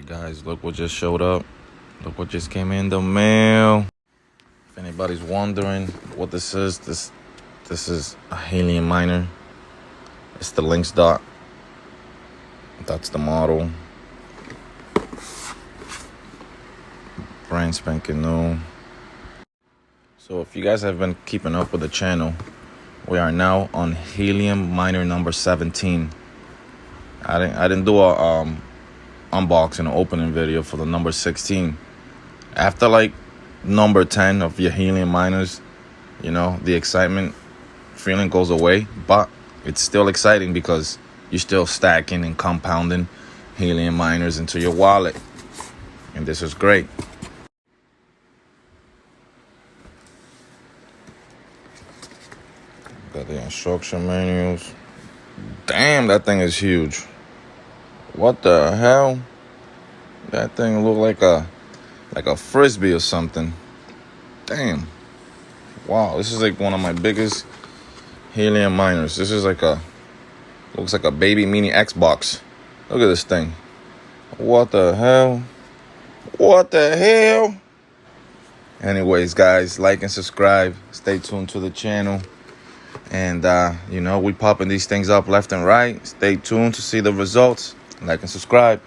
Alright guys, look what just showed up. Look what just came in the mail. If anybody's wondering what this is, this is a HELIUM miner. It's the linxdot. That's the model. Brand spanking new. So if you guys have been keeping up with the channel, we are now on HELIUM miner number 17. I didn't do a unboxing or opening video for the number 16. After like number 10 of your HELIUM miners, you know, the excitement feeling goes away, but it's still exciting because you're still stacking and compounding HELIUM miners into your wallet, and this is great. Got the instruction manuals. Damn, that thing is huge. What the hell? That thing look like a frisbee or something. Damn. Wow, this is like one of my biggest HELIUM miners. This is like looks like a baby mini Xbox. Look at this thing. What the hell? What the hell? Anyways, guys, like and subscribe. Stay tuned to the channel. And, you know, we popping these things up left and right. Stay tuned to see the results. Like and subscribe.